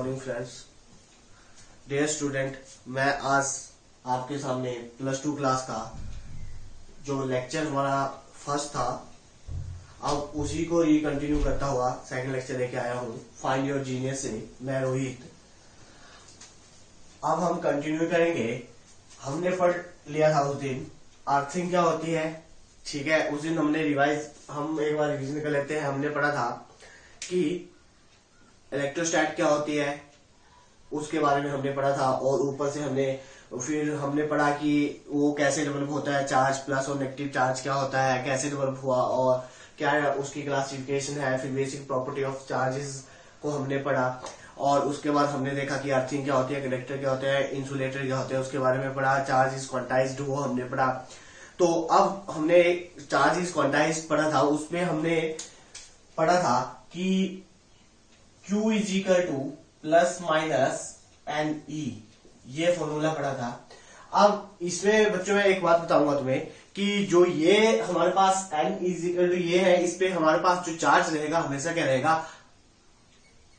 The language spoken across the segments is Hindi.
Morning friends, dear student. मैं आज आपके सामने प्लस 2 क्लास का जो लेक्चर हमारा फर्स्ट था, अब उसी को रिकंटिन्यू करता हुआ सेकंड लेक्चर लेके आया हूँ फाइंड योर जीनियस से। मैं रोहित। अब हम कंटिन्यू करेंगे। हमने पढ़ लिया था उस दिन अर्थिंग क्या होती है, ठीक है। उस दिन हमने हम एक बार रिवीजन कर लेते हैं। हमने पढ़ा था कि इलेक्ट्रोस्टैट क्या होती है, उसके बारे में हमने पढ़ा था। और ऊपर से फिर हमने पढ़ा कि वो कैसे डेवलप होता है, चार्ज प्लस और नेगेटिव चार्ज क्या होता है, कैसे डेवलप हुआ और क्या उसकी क्लासिफिकेशन है। फिर बेसिक प्रॉपर्टी ऑफ चार्जेस को हमने पढ़ा। और उसके बाद हमने देखा कि अर्थिंग क्या होती है, कंडक्टर क्या होता है, इंसुलेटर क्या होते हैं, उसके बारे में पढ़ा। चार्ज इज क्वांटाइज्ड, वो हमने पढ़ा। तो अब हमने चार्ज इज क्वांटाइज्ड पढ़ा था, उसमें हमने पढ़ा था कि Q is equal to plus minus N E, ये फॉर्मूला पढ़ा था। अब इसमें बच्चों में एक बात बताऊंगा तुम्हें कि जो ये हमारे पास n इज इक्वल टू ये है, इस पे हमारे पास जो चार्ज रहेगा हमेशा क्या रहेगा,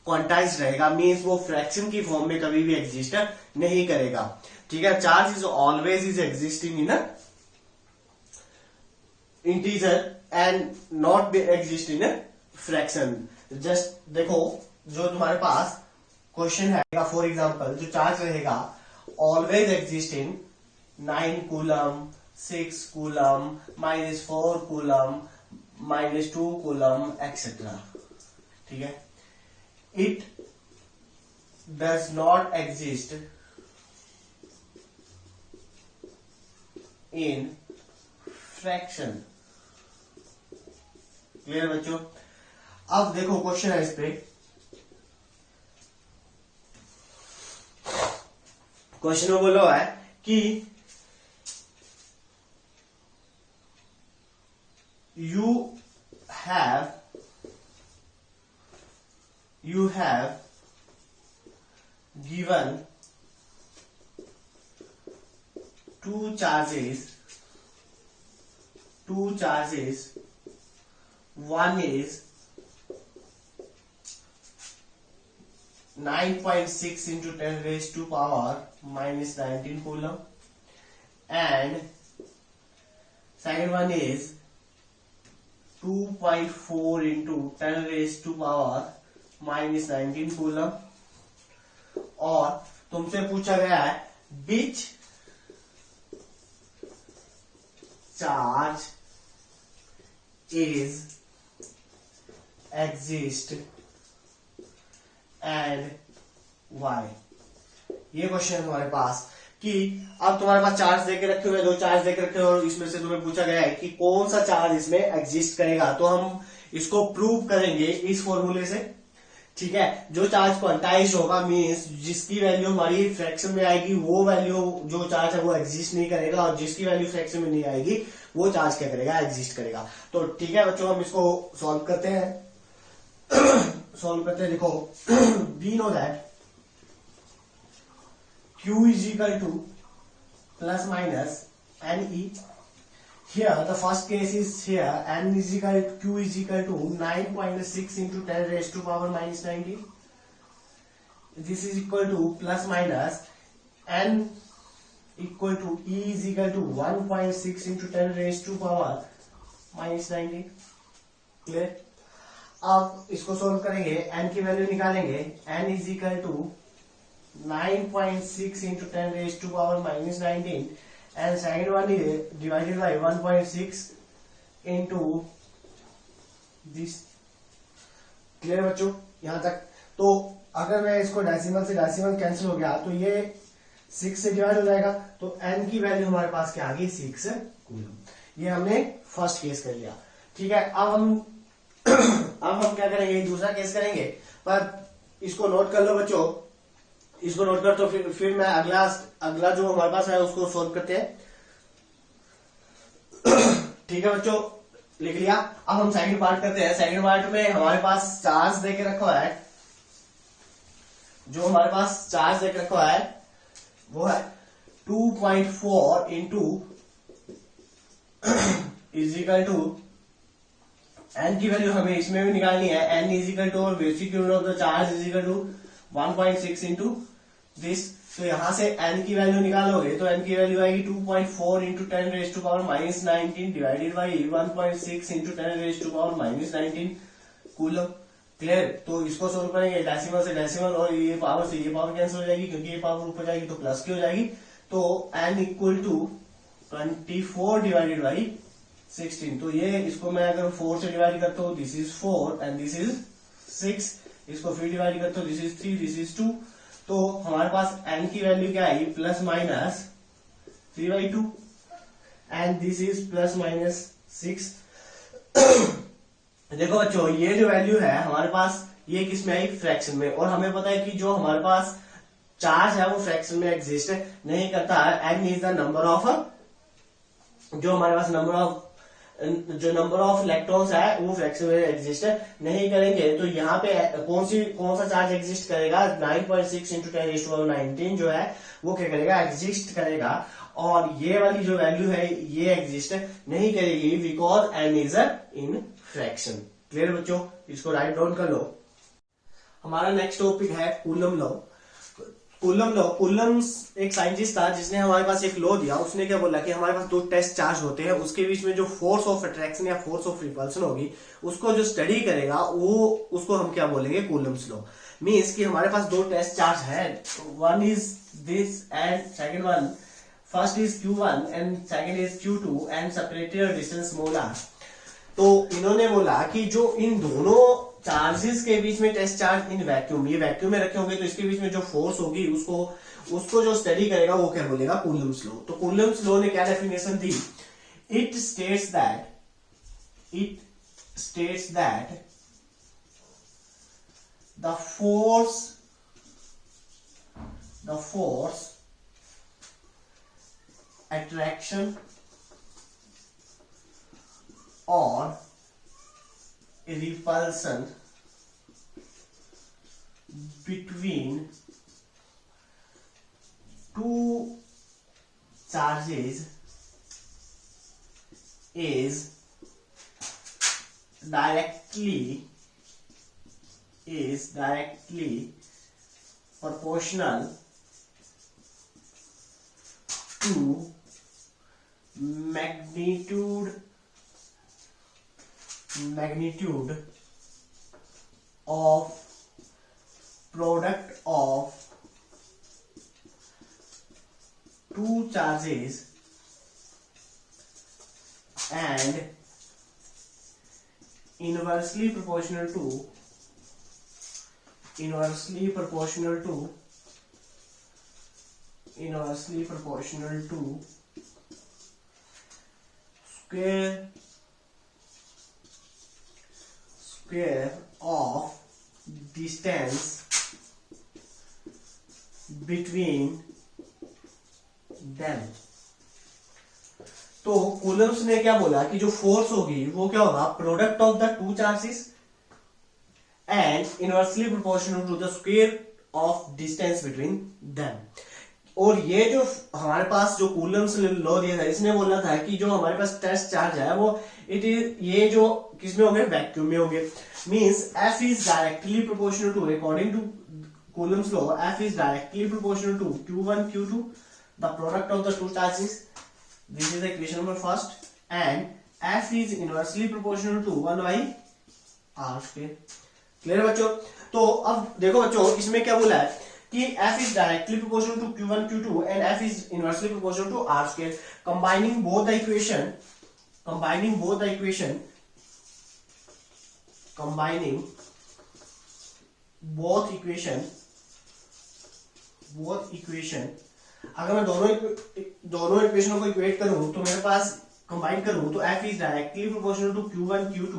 क्वांटाइज रहेगा। मीन्स वो फ्रैक्शन की फॉर्म में कभी भी एग्जिस्ट नहीं करेगा, ठीक है। Charge is always is existing in integer and not exist in fraction. Just देखो, जो तुम्हारे पास क्वेश्चन है, फॉर एग्जांपल जो चार्ज रहेगा always exist in 9 coulomb, 6 coulomb, -4 coulomb, -2 coulomb etcetera, ठीक है। It does not exist in fraction. Clear बच्चों। अब देखो क्वेश्चन है इस पे, क्वेश्चन में बोला है कि you have given two charges. One is 9.6 into 10 raised to power minus 19 coulomb, and second one is 2.4 into 10 raised to power minus 19 coulomb। और तुमसे पूछा गया है which charge is exist and why। ये क्वेश्चन है तुम्हारे पास कि अब तुम्हारे पास चार्ज देके रखे हुए, 2 चार्ज देके रखे हुए, और इसमें से तुम्हें पूछा गया है कि कौन सा चार्ज इसमें एग्जिस्ट करेगा। तो हम इसको प्रूव करेंगे इस फॉर्मूले से, ठीक है। जो चार्ज क्वांटाइज होगा मीन्स जिसकी वैल्यू हमारी फ्रैक्शन में आएगी वो वैल्यू, जो चार्ज है वो एग्जिस्ट नहीं करेगा, और जिसकी वैल्यू फ्रैक्शन में नहीं आएगी वो चार्ज क्या करेगा, एग्जिस्ट करेगा। तो ठीक है बच्चों, हम इसको सॉल्व करते हैं। देखो we know that Q is equal to plus minus NE. Here the first case is here Q is equal to 9.6 into 10 raised to power minus 19. This is equal to plus minus N equal to E is equal to 1.6 into 10 raised to power minus 19. Clear? अब इसको सोल्व करेंगे, n की वैल्यू निकालेंगे। n is equal to 9.6 into 10 raised to power minus 19, and second one is divided by 1.6 into this। Clear बच्चों यहां तक। तो अगर मैं इसको डेसिमल से डेसिमल कैंसिल हो गया तो ये 6 से डिवाइड हो जाएगा, तो n की वैल्यू हमारे पास क्या आ गई, 6 कूलम। ये हमने फर्स्ट केस कर लिया, ठीक है। अब हम क्या करेंगे, दूसरा केस करेंगे। पर इसको नोट कर लो बच्चों, इसको नोट कर। तो फिर मैं अगला जो हमारे पास है उसको सोल्व करते हैं, ठीक है बच्चों। लिख लिया। अब हम सेकंड पार्ट करते हैं। सेकंड पार्ट में हमारे पास चार्ज देके रखा है, जो हमारे पास चार्ज देके रखा है वो है 2.4 into is equal to N की वैल्यू हमें इसमें भी निकालनी है। एन इज इक्वल टू और basic unit of the charge is equal to 1.6 into this, तो यहां से n की वैल्यू निकालोगे तो n की वैल्यू आएगी 2.4 into 10 raise to power minus 19 divided by 1.6 into 10 raise to power minus 19 coulomb. Clear. तो इसको सोल्व करेंगे, डेसिमल से डेसिमल और ये पावर से ये पावर कैंसिल हो जाएगी, क्योंकि ये पावर ऊपर जाएगी तो प्लस की हो जाएगी। तो n equal to 24 divided by 16। तो ये इसको मैं अगर 4 से डिवाइड करता हूँ, this is 4 and this is 6। इसको फिर डिवाइड करता हूँ, दिस इज 3, दिस इज 2। तो हमारे पास n की वैल्यू क्या आई, plus minus 3/2 and this is plus minus 6। देखो बच्चों, ये जो वैल्यू है हमारे पास, ये किस में आई, फ्रैक्शन में। और हमें पता है कि जो हमारे पास चार्ज है वो फ्रैक्शन में एग्जिस्ट नहीं करता है। n is the number of, जो हमारे पास नंबर ऑफ इलेक्ट्रॉन्स है वो फ्रैक्शन में एग्जिस्ट नहीं करेंगे। तो यहाँ पे कौन सा चार्ज एग्जिस्ट करेगा, 9.6 इंटू 10⁻19 जो है वो क्या करेगा, एग्जिस्ट करेगा। और ये वाली जो वैल्यू है ये एग्जिस्ट नहीं करेगी, because n is in fraction. Clear बच्चों, इसको राइट डाउन कर लो। हमारा नेक्स्ट टॉपिक है कूलम लॉ। कूलम एक साइंटिस्ट था जिसने हमारे पास एक लॉ दिया। उसने क्या बोला कि हमारे पास दो टेस्ट चार्ज होते हैं, उसके बीच में जो फोर्स ऑफ अट्रैक्शन या फोर्स ऑफ रिपल्सन होगी उसको जो स्टडी करेगा वो उसको हम क्या बोलेंगे, कूलम्स लॉ। मीन्स कि हमारे पास दो टेस्ट चार्ज है, one is this and second one, first is Q1 and second is Q2 and separated distance molar. तो इन्होंने बोला कि जो इन दोनों चार्जेस के बीच में टेस्ट चार्ज इन वैक्यूम, ये वैक्यूम में रखे होंगे तो इसके बीच में जो फोर्स होगी उसको जो स्टडी करेगा वो क्या बोलेगा, कूलम्स लॉ। तो कूलम्स लॉ ने क्या definition the, it states that the force attraction or repulsion between two charges is directly proportional to magnitude of product of two charges and inversely proportional to square of distance between them। तो कूलम्स ने क्या बोला कि जो फोर्स होगी वो क्या होगा, product of the two charges and inversely proportional to the square of distance between them. और ये जो हमारे पास जो कूलम्स लॉ दिया था, इसने बोला था कि जो हमारे पास टेस्ट चार्ज है वो ये जो किसमें होंगे, वैक्यूम में होंगे। Means F is directly proportional to, according to Coulomb's law, F is directly proportional to Q1 Q2 the product of the two charges, this is equation number first, and F is inversely proportional to 1/r²। Clear बच्चों। तो अब देखो बच्चों, इसमें क्या बोला है कि F is directly proportional to Q1 Q2 and F is inversely proportional to R²। combining both the equation अगर मैं दोनों इक्वेशनों को इक्वेट करूं तो मेरे पास कंबाइन करूं तो F is directly proportional to Q1 Q2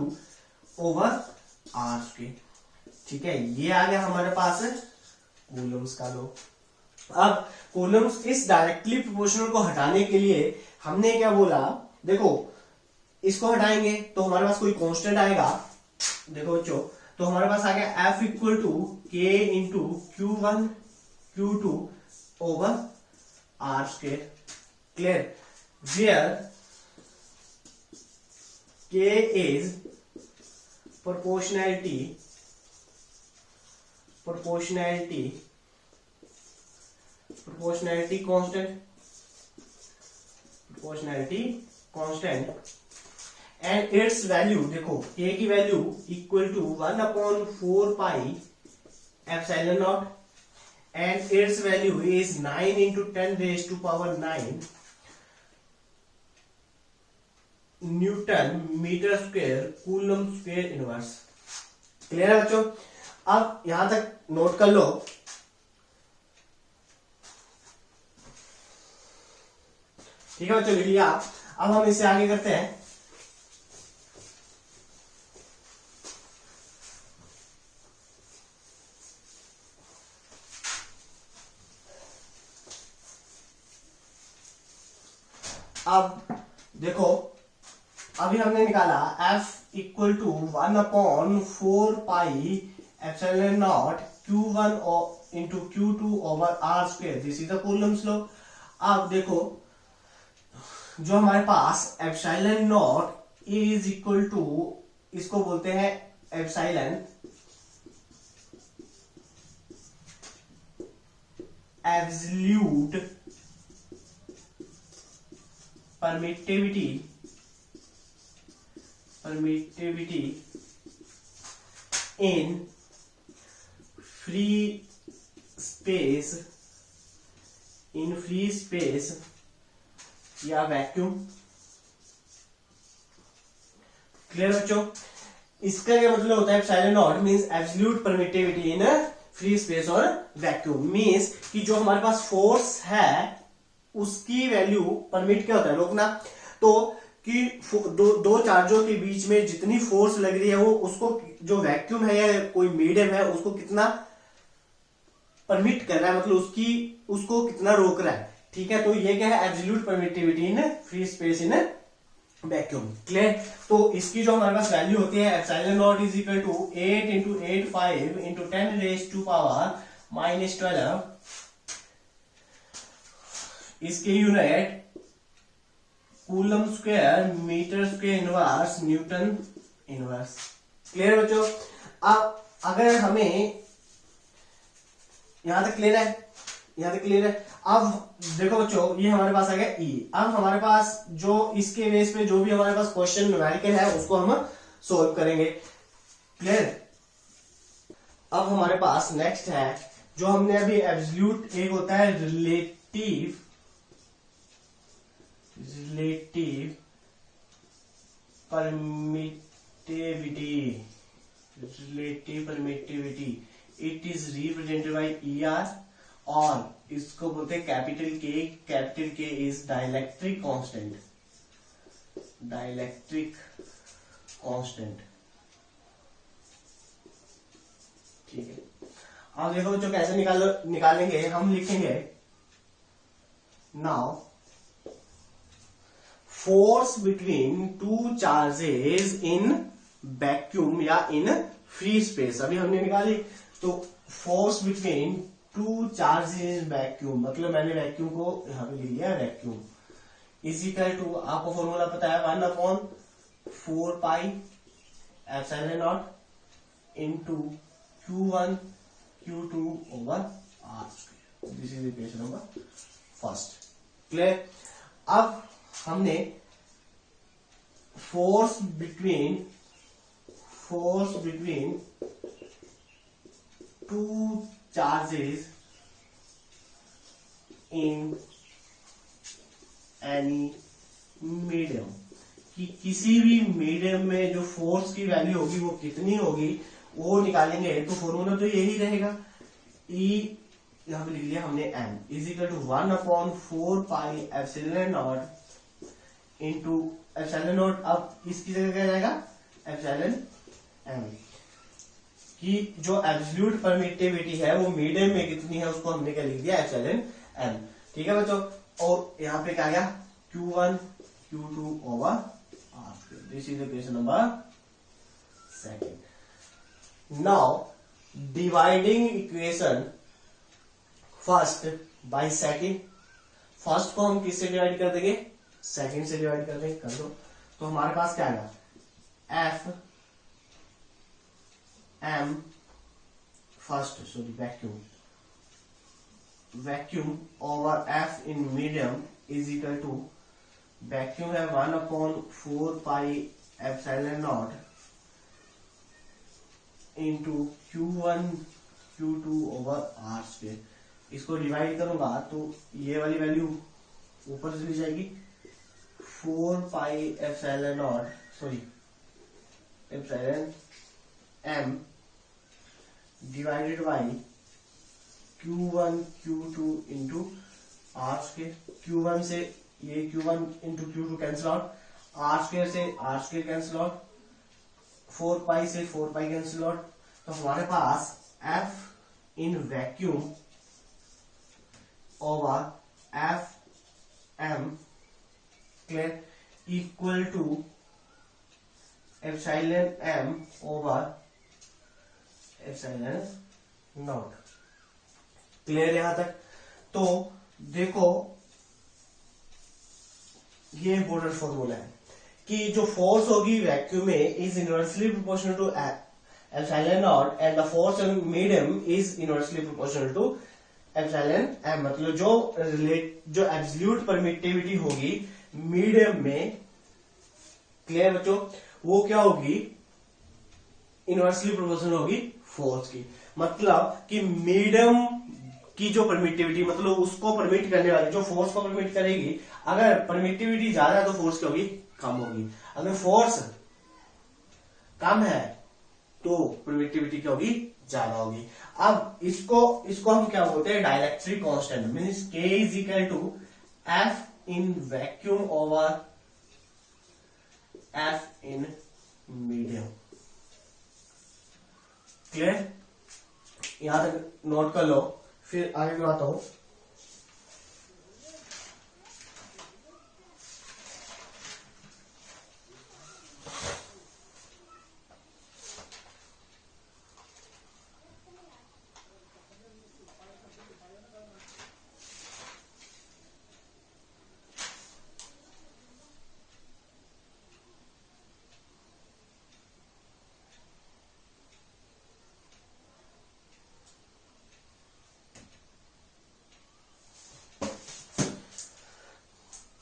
over R²। ठीक है, ये आ गया हमारे पास कूलम्स का लॉ। अब कूलम्स इस डायरेक्टली प्रोपोर्शनल को हटाने के लिए हमने क्या बोला, देखो इसको हटाएंगे तो हमारे पास कोई कांस्टेंट आएगा। देखो बच्चों, तो हमारे पास आ गया F equal to K into Q1 Q2 over R²। Clear, where K is proportionality proportionality constant and its value, देखो k की value equal to 1/4 epsilon naught and its value is 9 into 10⁻⁹ newton metre square coulomb square inverse. Clear है बच्चों? अब यहां तक नोट कर लो। ठीक है बच्चों, लिख लिया। अब हम इससे आगे करते हैं। अब देखो, अभी हमने निकाला f equal to 1/4 epsilon naught Q1 into Q2 over R square. This is the Coulomb's law. अब देखो, जो हमारे पास epsilon naught is equal to, इसको बोलते हैं epsilon absolute permittivity in free space या वैक्यूम। क्लियर बच्चों? इसका क्या मतलब होता है? Epsilon naught means absolute permittivity in free space और वैक्यूम। मींस कि जो हमारे पास फोर्स है उसकी वैल्यू, परमिट क्या होता है? रोकना। तो कि दो चार्जों के बीच में जितनी फोर्स लग रही है वो उसको, जो वैक्यूम है या कोई मीडियम है, उसको कितना परमिट कर रहा है, मतलब उसको कितना रोक रहा है। ठीक है, तो ये क्या है? Absolute permittivity in free space in vacuum. Clear? तो इसकी जो हमारे पास वैल्यू होती है epsilon naught is equal to 8 into 85 into 10⁻⁻12। इसके unit coulomb square metre square inverse newton inverse. Clear बच्चों? अब अगर हमें यहां तक क्लियर है? यहां तक क्लियर है? अब देखो बच्चों, ये हमारे पास आ गया E। अब हमारे पास जो इसके बेस पे जो भी हमारे पास क्वेश्चन न्यूमेरिकल है उसको हम सोल्व करेंगे। क्लियर? अब हमारे पास नेक्स्ट है जो हमने अभी एब्सोल्यूट, एक होता है relative permittivity, it is represented by ER, और इसको बोलते हैं capital K is dielectric constant. ठीक है, अब देखो बच्चों कैसे निकालेंगे। हम लिखेंगे now force between two charges in vacuum या इन फ्री स्पेस। अभी हमने निकाली, तो force between two charges vacuum, मतलब मैंने वैक्यूम को यहां पे लिख लिया वैक्यूम, इज इक्वल टू, आपको फॉर्मूला पता है 1/4 epsilon naught into Q1 Q2 over R square. This is equation number first. Clear? अब हमने force between two charges in any medium, कि किसी भी मीडियम में जो फोर्स की वैल्यू होगी वो कितनी होगी वो निकालेंगे। तो फॉर्मूला तो यही रहेगा, E यहां पे लिख लिया हमने m is equal to 1/4 epsilon naught into epsilon naught. अब इसकी जगह क्या जाएगा? एप्सिलॉन m, कि जो एब्सोल्यूट परमिटिविटी है वो मीडियम में कितनी है उसको हमने क्या लिख दिया? Epsilon m। ठीक है बच्चों? और यहाँ पे क्या आ गया? Q1 Q2 over R। This is equation number second. Now dividing equation first by second. First को हम किससे डिवाइड कर देंगे? सेकंड से डिवाइड कर देंगे। कर दो, तो हमारे पास क्या आएगा? F m vacuum over F in medium is equal to vacuum है 1/4πε0 into Q1 Q2 over R square. इसको डिवाइड करूंगा तो ये वाली वैल्यू ऊपर चली जाएगी 4πε0 epsilon m divided by Q1 Q2 into R square. Q1 से ये Q1 into Q2 cancel out, R square से आर स्क्वायर कैंसिल आउट, 4π से 4π कैंसिल आउट। तो हमारे पास F इन vacuum over F M clear equal to epsilon m over epsilon naught. Clear यहां तक? तो देखो ये इंपॉर्टेंट फॉर्मूला है कि जो फोर्स होगी वैक्यूम में is inversely proportional to epsilon naught and the force in medium is inversely proportional to epsilon m। मतलब जो एब्सोल्यूट परमिटिविटी होगी मीडियम में, क्लियर बच्चों, वो क्या होगी? इनवर्सली प्रोपोर्शनल होगी फोर्स की। मतलब कि मीडियम की जो परमिटिविटी, मतलब उसको परमिट करने वाली जो फोर्स को परमिट करेगी, अगर परमिटिविटी ज्यादा है तो फोर्स क्या होगी? कम होगी। अगर फोर्स कम है तो परमिटिविटी क्या होगी? ज्यादा होगी। अब इसको हम क्या बोलते हैं? Dielectric constant means K is equal to F in vacuum over F in medium. Clear? यहां तक नोट कर लो, फिर आगे बढ़ाता हूं।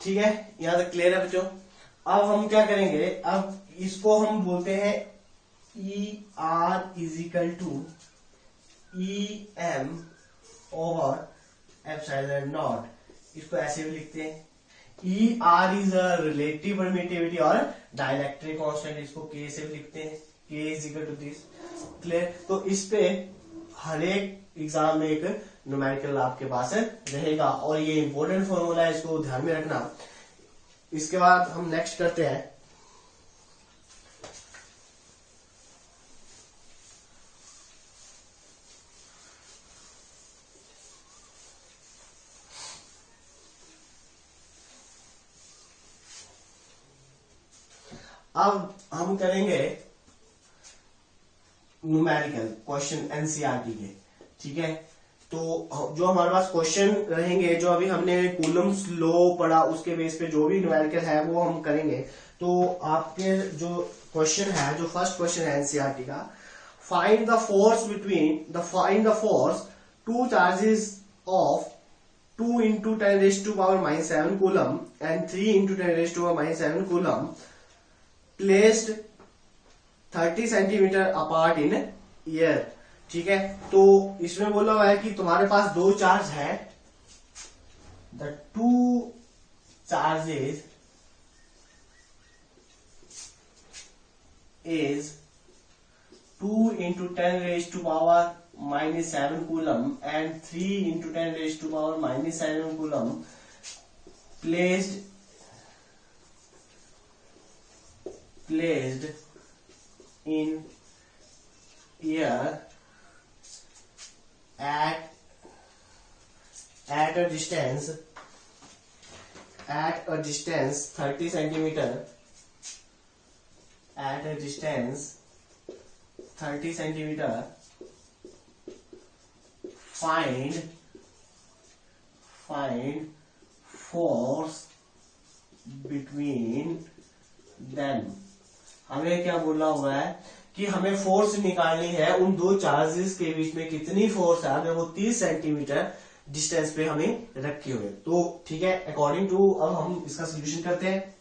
ठीक है, यहां तक क्लियर है बच्चों? अब हम क्या करेंगे? अब इसको हम बोलते हैं E R is equal to E M over epsilon naught. इसको ऐसे भी लिखते हैं, E R is a relative permittivity और डाइलेक्ट्रिक कांस्टेंट। इसको के से भी लिखते हैं, K is equal to this. Clear? तो इस पे हर एक एग्जाम में एक न्यूमेरिकल आपके पास रहेगा और ये इंपॉर्टेंट फॉर्मूला है, इसको ध्यान में रखना। इसके बाद हम नेक्स्ट करते हैं अब हम करेंगे न्यूमेरिकल क्वेश्चन एनसीईआरटी के। ठीक है, तो जो हमारे पास क्वेश्चन रहेंगे, जो अभी हमने कूलम्स लॉ पढ़ा उसके बेस पे जो भी न्यूमेरिकल है वो हम करेंगे। तो आपके जो क्वेश्चन है, जो फर्स्ट क्वेश्चन है एनसीईआरटी का, find the force two charges of 2 into 10⁻⁻7 coulomb and 3 into 10⁻⁻7 coulomb placed 30 centimetre apart in year. ठीक है, तो इसमें बोला हुआ है कि तुम्हारे पास दो चार्ज है, the two charges is 2 into 10⁻⁻7 coulomb and 3 into 10⁻⁻7 coulomb placed in air at a distance 30 centimeter, at a distance 30 centimeter, find force between them। हमें क्या बोलना हुआ है कि हमें फोर्स निकालनी है उन दो चार्जेस के बीच में कितनी फोर्स है, हमें वो 30 सेंटीमीटर डिस्टेंस पे हमें रखे हुए। तो ठीक है, अकॉर्डिंग टू अब हम इसका सोल्यूशन करते हैं।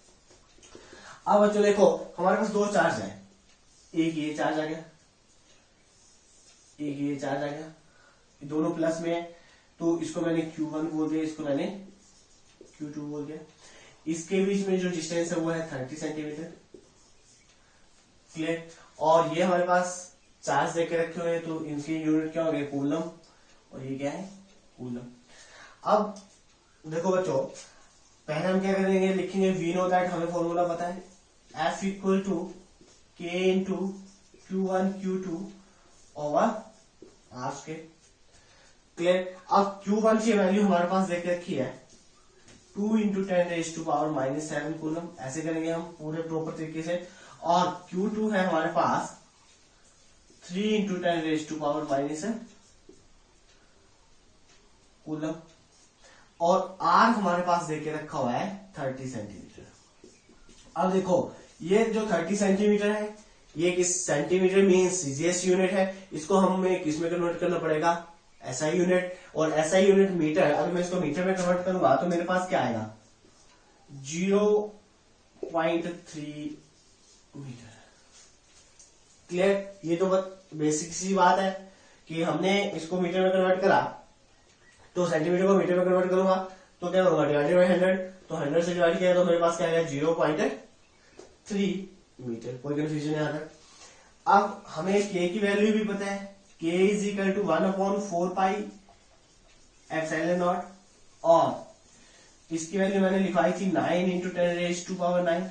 अब बच्चों देखो हमारे पास दो चार्ज है, एक ये चार्ज आ गया, एक ये चार्ज आ गया, दोनों प्लस में है, तो इसको मैंने Q1 बोल दिया, इसको मैंने Q2 बोल दिया। इसके बीच में जो डिस्टेंस है वो है 30 सेंटीमीटर, क्लियर। और ये हमारे पास चार्ज देके रखे हुए हैं, तो इनकी यूनिट क्या हो गया, कूलम, और ये क्या है, कूलम। अब देखो बच्चों, पहले हम क्या करेंगे, लिखेंगे वी नो दैट, हमें फॉर्मूला पता है, F equal to K into Q1 Q2 over R square, clear. अब Q1 की वैल्यू हमारे पास देख रखी है 2 इंटू 10⁻⁻⁷ कूलम, ऐसे करेंगे हम पूरे प्रॉपर तरीके से। और Q2 है हमारे पास 3 इंटू 10⁻⁻⁷ कूलम, और R हमारे पास देके रखा हुआ है 30 सेंटीमीटर। अब देखो ये जो 30 सेंटीमीटर है, ये किस सेंटीमीटर मीन्स सीजीएस यूनिट है, इसको हमें किस में कन्वर्ट करना पड़ेगा, एसआई यूनिट, और एसआई यूनिट मीटर। अगर मैं इसको मीटर में कन्वर्ट करूंगा तो मेरे पास क्या आएगा, 0.3 मीटर, क्लियर। ये तो बेसिक सी बात है कि हमने इसको मीटर में कन्वर्ट करा, तो सेंटीमीटर को मीटर में कन्वर्ट करूंगा तो क्या होगा, डिवाइडेड बाई 100, तो 100 से डिवाइड किया तो मेरे पास क्या आएगा, 0.3 मीटर। कोई कंफ्यूजन नहीं आता। अब हमें k की वैल्यू भी पता है, k इज इक्वल टू 1/4πε0, और इसकी वैल्यू मैंने लिखाई थी 9 इंटू 10⁻⁹,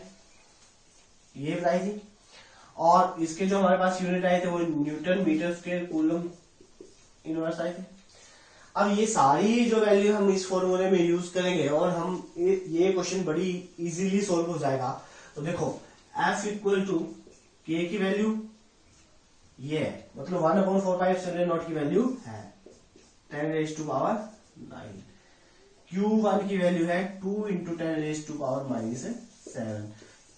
ये बताई थी। और इसके जो हमारे पास यूनिट आए थे वो newton metre square coulomb inverse आए थे। अब ये सारी जो वैल्यू हम इस फॉर्मूले में यूज करेंगे और हम ये क्वेश्चन बड़ी इजीली सॉल्व हो जाएगा। तो देखो F इक्वल टू K की वैल्यू ये है, मतलब 1/4πε0 की वैल्यू है 10⁻⁹। Q1 की वैल्यू है 2 इंटू 10⁻⁻⁷,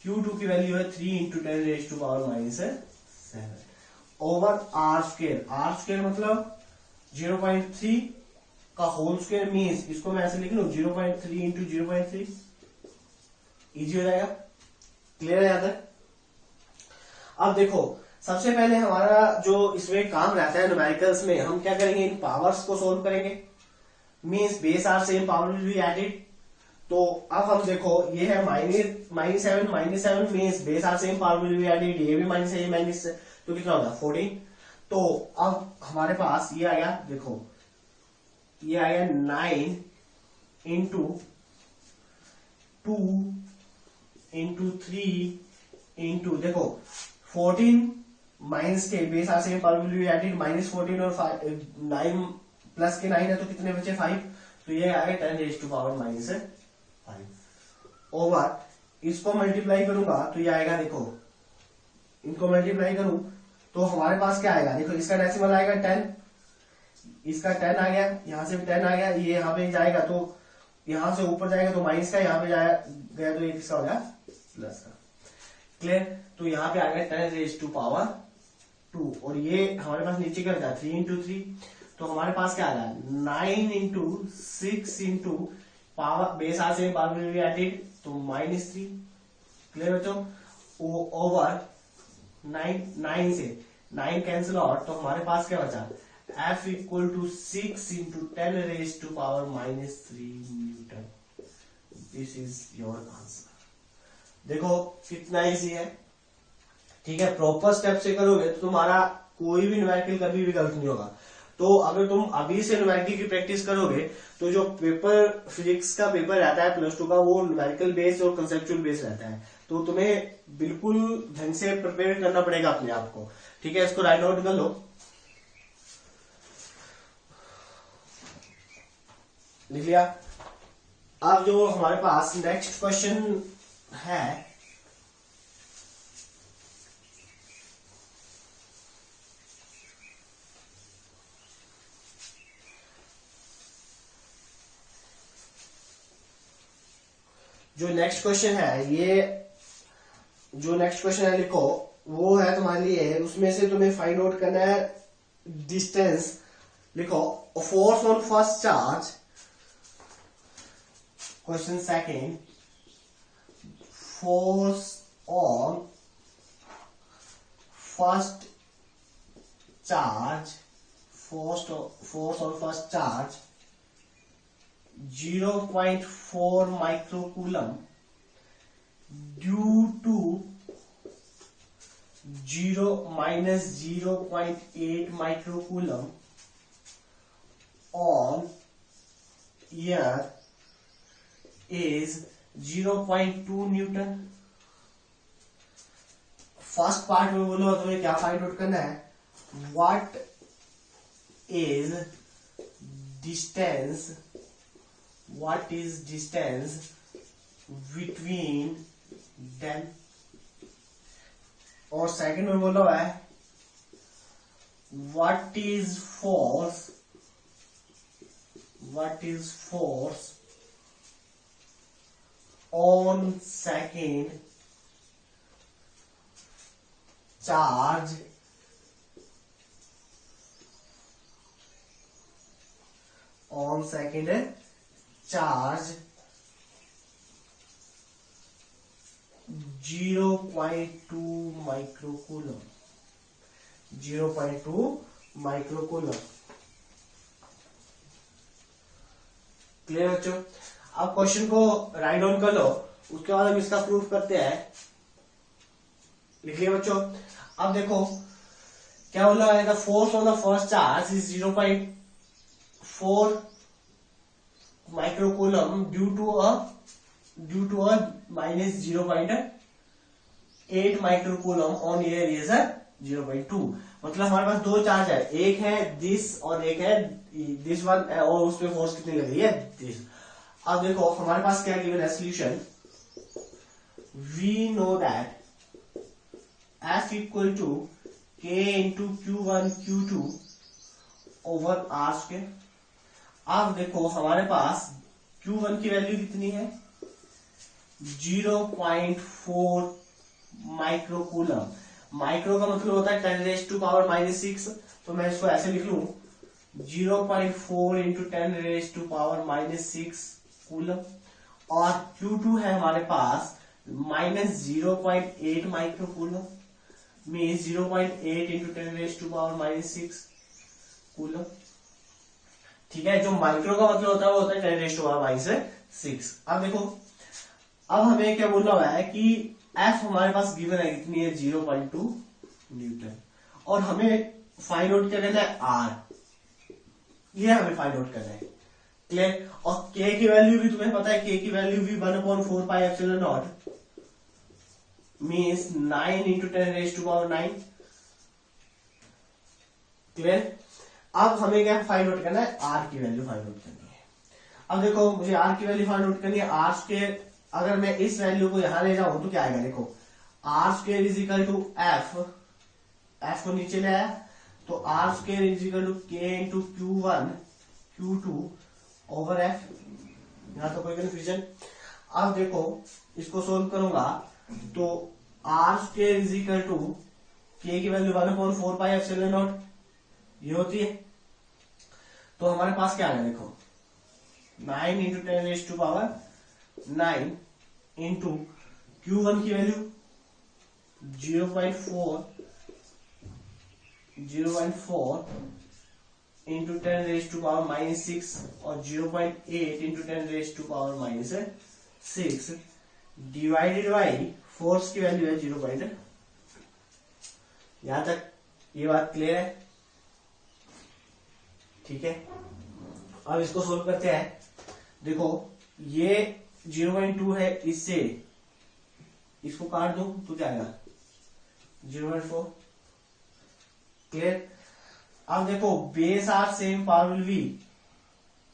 Q2 की वैल्यू है 3 इंटू 10⁻⁻⁷, ओवर R स्क्वायर मतलब 0.3 का होल स्क्वायर मीन्स इसको मैं ऐसे लिख लू 0.3 इंटू 0.3, इजी हो जाएगा, क्लियर है यहाँ तक। अब देखो सबसे पहले हमारा जो इसमें काम रहता है न्यूमेरिकल्स में, हम क्या करेंगे, इन पावर्स को सोल्व करेंगे, means base are same power will be added. तो अब हम देखो ये है -7 means base are same power will be added, ये भी माइनस है, ये माइनस है, तो कितना होगा 14। तो अब हमारे पास ये आ गया, देखो ये आ गया 9 इंटू 2 इंटू 3 इंटू देखो 14 माइनस के base are same power will be added, -14 और 9 प्लस के 9 है तो कितने बचे 5, तो ये आ गया 10⁻⁻⁵ ओवर इसको मल्टीप्लाई करूंगा तो ये आएगा, देखो इनको मल्टीप्लाई करूं तो हमारे पास क्या आएगा, देखो इसका डेसिमल आएगा 10, इसका 10 आ गया, यहां से भी 10 आ गया, ये यहां पे जाएगा तो यहां से ऊपर जाएगा तो माइनस का, यहां पे गया तो ये किसका हो गया, प्लस का, क्लियर। तो यहाँ पे आ गया 10⁻², और ये हमारे पास नीचे क्या होता है 3 इंटू 3, तो हमारे पास क्या आ रहा है 9 into 6 into power base are same power will be added तो -3, क्लियर बच्चों। ओवर 9 से 9 कैंसिल आउट, तो हमारे पास क्या बचा, F equal to 6 into 10⁻³ newton. This is your answer. देखो कितना इजी है, ठीक है। प्रॉपर स्टेप से करोगे तो तुम्हारा कोई भी न्यूमेरिकल कभी भी गलत नहीं होगा। तो अगर तुम अभी से न्यूमेरिकल की प्रैक्टिस करोगे तो जो पेपर फिजिक्स का पेपर रहता है +2 का, वो न्यूमेरिकल बेस्ड और कंसेप्चुअल बेस्ड रहता है, तो तुम्हें बिल्कुल ढंग से प्रिपेयर करना पड़ेगा अपने आप को, ठीक है। इसको राइट आउट कर लो, लिख लिया। अब जो हमारे पास नेक्स्ट क्वेश्चन है, जो नेक्स्ट क्वेश्चन है, ये जो नेक्स्ट क्वेश्चन है लिखो वो है तुम्हारे लिए, उसमें से तुम्हें फाइंड आउट करना है डिस्टेंस। लिखो force on first charge, question second, force on first charge, force on first charge 0.4 microcoulomb due to 0-0.8 microcoulomb on air is 0.2 newton. First part में बोलो तुम्हें क्या फाइंड आउट करना है, what is distance, what is distance between them. और सेकंड में बोला हुआ है what is force, what is force on second charge on second charge 0.2 microcoulomb, 0.2 microcoulomb. Clear बच्चों? अब क्वेश्चन को राइट डाउन कर लो, उसके बाद हम इसका प्रूफ करते हैं। लिख लिया बच्चों? अब देखो क्या बोला है, the force on the first charge is 0.4 microcoulomb due to a minus 0.8 microcoulomb on air is 0.2। मतलब हमारे पास दो चार्ज है, एक है दिस और एक है दिस वन, और उसमें फोर्स कितनी लग रही है, दिस। अब देखो हमारे पास क्या गिवन है solution, we know that F equal to K into Q1 Q2 over R square. अब देखो हमारे पास Q1 की वैल्यू कितनी है, 0.4 माइक्रोकूलम। माइक्रो का मतलब होता है 10⁻⁻⁶, तो मैं इसको ऐसे लिख लूं 0.4 इंटू 10⁻⁻�6 कूलम। और Q2 है हमारे पास -0.8 माइक्रोकूलम, मीन्स 0.8 इंटू 10⁻⁻�6 कूलम। ठीक है, जो माइक्रो का मतलब होता है वो होता है 10⁻⁻�6। अब देखो, अब हमें क्या बोलना हुआ है कि F हमारे पास गिवन है कितनी है, 0.2 न्यूटन, और हमें फाइंड आउट क्या करना है, R, ये हमें फाइंड आउट करना है। क्लियर? और K की वैल्यू भी तुम्हें पता है, K की वैल्यू भी 1/4 pi epsilon not, means 9 into 10⁻⁹। Clear? अब हमें क्या फाइंड आउट करना है, R की वैल्यू फाइंड आउट करनी है। अब देखो मुझे R की वैल्यू फाइंड आउट करनी है, R स्क्वायर, अगर मैं इस वैल्यू को यहां ले जाऊं तो क्या आएगा, देखो R square is equal to F को नीचे ले आया तो R square is equal to K into Q1 Q2 over F। यहां तो कोई कंफ्यूजन? अब देखो इसको सोल्व करूंगा तो R square is equal to K की वैल्यू 1/4 पाई एप्सिलॉन नॉट ये होती है, तो हमारे पास क्या आएगा, देखो 9 इंटू 10⁻⁹ इंटू Q1 की वैल्यू 0.4 इंटू 10⁻⁻�6 और 0.8 इंटू 10⁻⁻�6 डिवाइडेड बाई फोर्स की वैल्यू है 0. यहां तक ये बात क्लियर है? ठीक है, अब इसको सोल्व करते हैं। देखो ये 0.2 है, इससे इसको काट दो तो क्या आएगा, 0.4। क्लियर? अब देखो base are same, power will be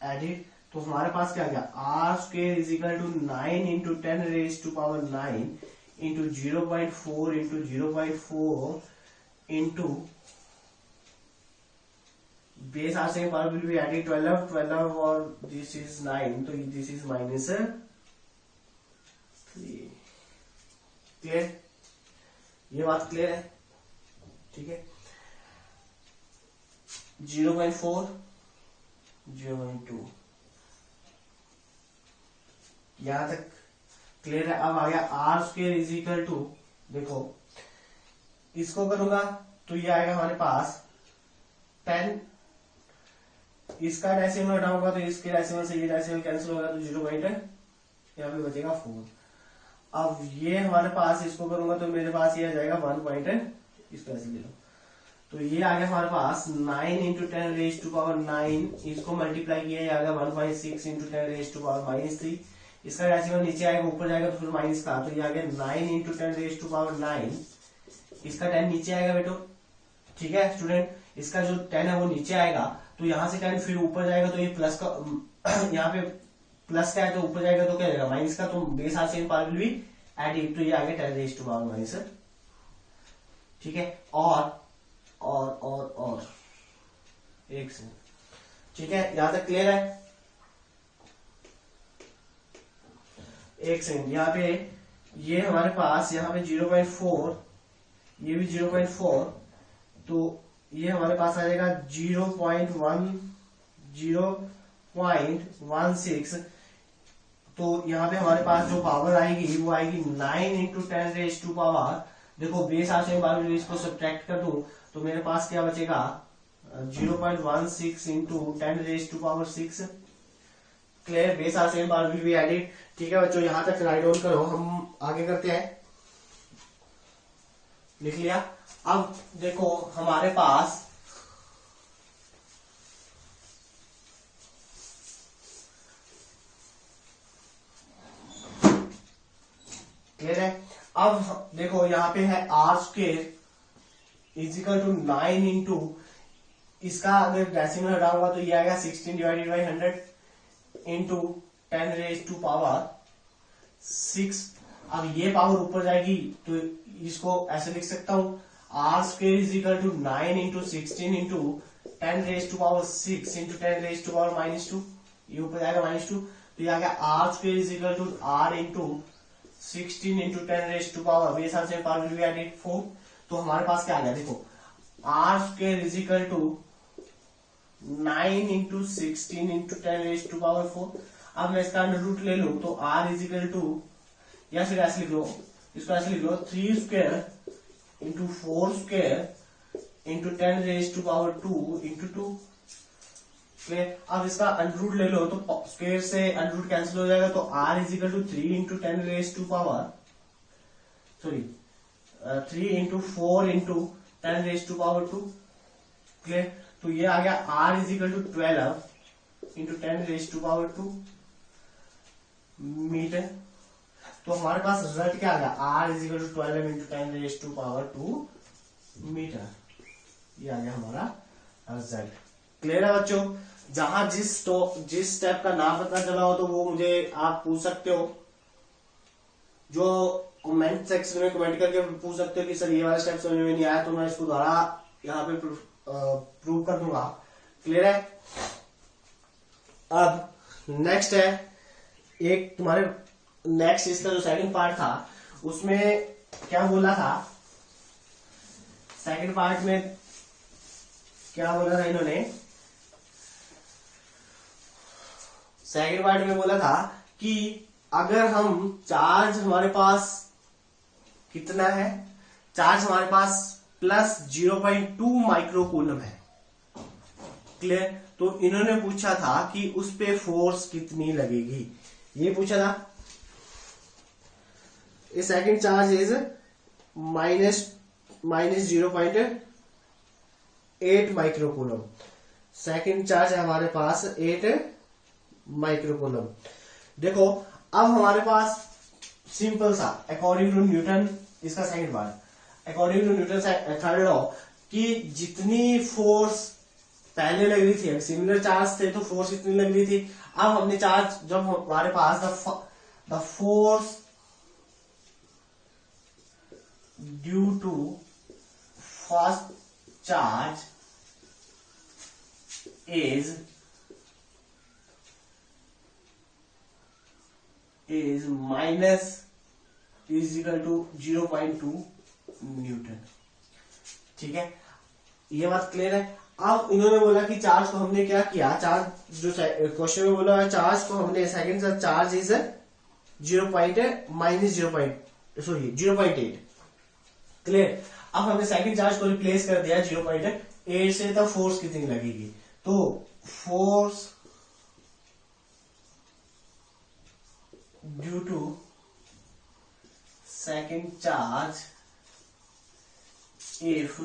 added, तो हमारे पास क्या आ गया, R square is equal to 9 into 10⁻⁹ into 0.4 into 0.4 into base are same, power will be added 12 और दिस इज 9, तो दिस इज -3। क्लियर? ये बात क्लियर है? ठीक है, 0.4, 0.2, यहां तक क्लियर है। अब आ गया R square is equal to, देखो इसको करूंगा तो ये आएगा हमारे पास 10, इसका डेसिमल हटाऊंगा तो इसके डेसिमल से ये डेसिमल कैंसिल होगा तो 0 यहाँ पे बचेगा 4। अब ये हमारे पास इसको करूंगा तो मेरे पास ये आ जाएगा 1 इसको ऐसे ले लो तो ये आ गया हमारे पास 9 इंटू 10 रेज टू पावर 9, इसको मल्टीप्लाई किया जाएगा 1/6 इंटू 10 रेज टू पावर -3, इसका डेसिमल नीचे आएगा ऊपर जाएगा तो फिर माइनस का, तो ये आ गया 9 इंटू 10 रेज टू पावर 9, इसका 10 नीचे आएगा बेटो। ठीक है स्टूडेंट, इसका जो 10 है वो नीचे आएगा तो यहाँ से 10 फिर ऊपर जाएगा तो ये प्लस का यहाँ पे प्लस का है तो ऊपर जाएगा तो क्या जाएगा माइनस का, तो base are same power will be added, तो ये आ गया 10 रेज टू पावर माइनस। ठीक है, और एक से, ठीक है यहां तक क्लियर है? एक सेकंड, यहाँ पे ये हमारे पास यहाँ पे 0.4, ये भी 0.4, तो ये हमारे पास आ जाएगा 0.16, तो यहाँ पे हमारे पास जो पावर आएगी वो आएगी 9 इंटू 10 रेज टू पावर, देखो बेस आर सेम पावर इसको सब्ट्रैक्ट कर दूं तो मेरे पास क्या बचेगा 0.16 into 10 raise to power 6। Clear, base are same power will be added. ठीक है बच्चों, यहां तक राइट डाउन करो, हम आगे करते हैं। लिख लिया? अब देखो हमारे पास क्लियर है? अब देखो यहाँ पे है R square is equal to 9 into, इसका अगर डेसिमल हटाऊंगा तो ये आएगा 16 divided by 100 into 10 raise to power 6। अब ये पावर ऊपर जाएगी तो इसको ऐसे लिख सकता हूं, R square is equal to 9 into 16 into 10 raise to power 6 into 10 raise to power -2, ये ऊपर जाएगा -2, तो ये आ गया R square is equal to R into 16 into 10 raise to power, base are same power will be added 4। तो हमारे पास क्या आ गया, देखो R square is equal to 9 into 16 into 10 raise to power 4। अब मैं इसका अंडर रूट ले लूं तो आर इज इक्वल टू, या फिर ऐसे लिख लो, इसको ऐसे लिख लो 3 square into 4 square into 10 raise to power 2 into 2। अब इसका अंडर रूट ले लो तो स्क्वायर से अंडर रूट कैंसिल हो जाएगा, तो R is equal to 3 into 10 raise to power, sorry 3 into 4 into 10 raise to power 2। Clear, तो ये आ गया R is equal to 12 into 10 raise to power 2 metre. तो हमारे पास रिजल्ट क्या आ गया, R is equal to 12 into 10 raise to power 2 metre. ये आ गया हमारा रिजल्ट। क्लियर है बच्चों? जहां जिस स्टेप का नाम पता चला हो तो वो मुझे आप पूछ सकते हो, जो कमेंट सेक्शन में कमेंट करके पूछ सकते हो कि सर ये वाला स्टेप समझ में नहीं आया, तो मैं इसको दोबारा यहाँ पे प्रूव कर दूंगा। क्लियर है? अब नेक्स्ट है एक तुम्हारे नेक्स्ट, इसका जो सेकंड पार्ट था उसमें क्या बोला था, सेकंड पार्ट में क्या बोला था इन्होंने, सेकंड पार्ट में बोला था कि अगर हम चार्ज हमारे पास कितना है, चार्ज हमारे पास प्लस 0.2 माइक्रोकूलम है। क्लियर, तो इन्होंने पूछा था कि उस पे फोर्स कितनी लगेगी, ये पूछा था। A second charge is minus 0.8 microcoulomb, second charge है हमारे पास 8 माइक्रोकूलम। देखो अब हमारे पास सिंपल सा अकॉर्डिंग टू न्यूटन, इसका second part according to Newton third law, कि जितनी फोर्स पहले लग रही थी, सिमिलर चार्ज थे तो फोर्स इतनी लग रही थी। अब हमने चार्ज, जब हमारे पास the force due to first charge is minus is equal to 0.2 newton. ठीक है, ये बात क्लियर है। अब इन्होंने बोला कि चार्ज को हमने क्या किया, चार्ज जो क्वेश्चन में बोला है चार्ज को हमने सेकंड चार्ज इज 0.8 क्लियर। अब हमने सेकंड चार्ज को रिप्लेस कर दिया 0.8 से, तो फोर्स कितनी लगेगी, तो force due to second charge if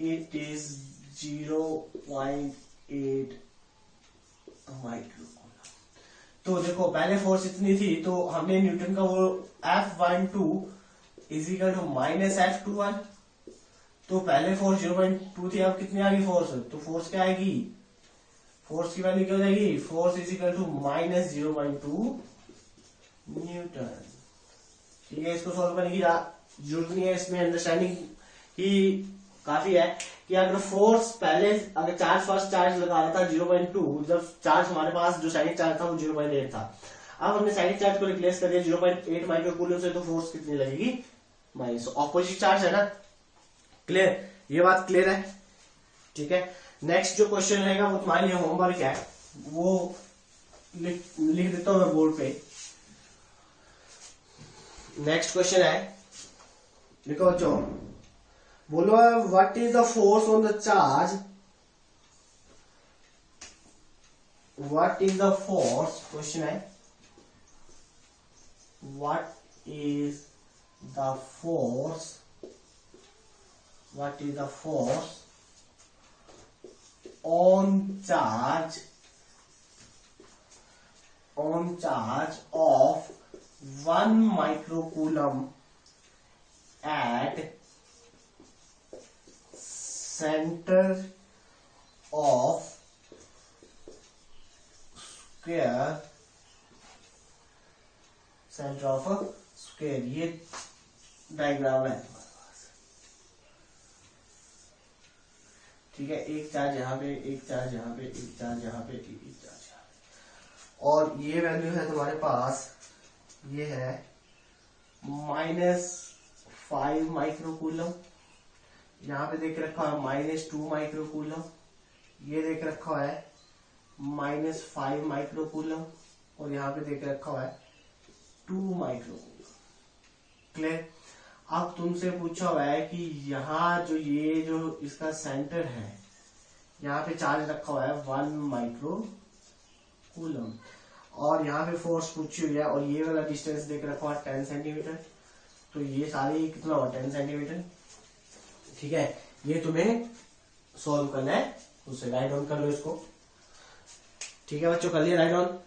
it is 0.8 microcoulomb. तो देखो पहले फोर्स इतनी थी, तो हमने न्यूटन का वो F12 is equal to minus F21, तो पहले फोर्स 0.2 थी, अब कितनी आ गई फोर्स, तो फोर्स क्या आएगी, फोर्स की वैल्यू क्या हो जाएगी, force is equal to minus 0.2 newton. ठीक है, इसको सॉल्व करने की जरूरत नहीं है, इसमें अंडरस्टैंडिंग ही काफी है कि अगर फोर्स पहले, अगर चार्ज फर्स्ट चार्ज लगा रहा था 0.2, जब चार्ज हमारे पास जो सेकंड चार्ज था वो 0.8 था, अब हमने सेकंड चार्ज को रिप्लेस कर दिया 0.8 माइक्रोकूलम से, तो फोर्स कितनी लगेगी, माइनस, ऑपोजिट चार्ज है ना। क्लियर, ये बात क्लियर है। ठीक है, नेक्स्ट जो क्वेश्चन रहेगा वो तुम्हारे लिए होमवर्क है, वो लिख देता हूं मैं बोर्ड पे। नेक्स्ट क्वेश्चन है, देखो बच्चों, बोलो what is the force on the charge, what is the force, question है what is the force, what is the force on charge of 1 microcoulomb at center of square, center of a square, ये डायग्राम है। ठीक है, एक चार्ज यहाँ पे, एक चार्ज यहाँ पे, एक चार्ज यहाँ पे, एक चार्ज यहाँ पे, और ये वैल्यू है तुम्हारे पास, ये है -5 माइक्रोकूलम, यहाँ पे देख रखा है -2 माइक्रोकूलम, ये देख रखा है -5 माइक्रोकूलम, और यहाँ पे देख रखा है 2 माइक्रोकूलम। क्लियर। अब तुमसे पूछा हुआ है कि यहाँ जो ये जो इसका सेंटर है, यहाँ पे चार्ज रखा हुआ है 1 माइक्रोकूलम, और यहाँ पे फोर्स पूछी हुई है, और ये वाला डिस्टेंस देख रखा है 10 सेंटीमीटर, तो ये सारी कितना हुआ 10 सेंटीमीटर। ठीक है, ये तुम्हें सॉल्व करना है, उससे राइट डाउन कर लो इसको। ठीक है बच्चों, कर लिया राइट डाउन।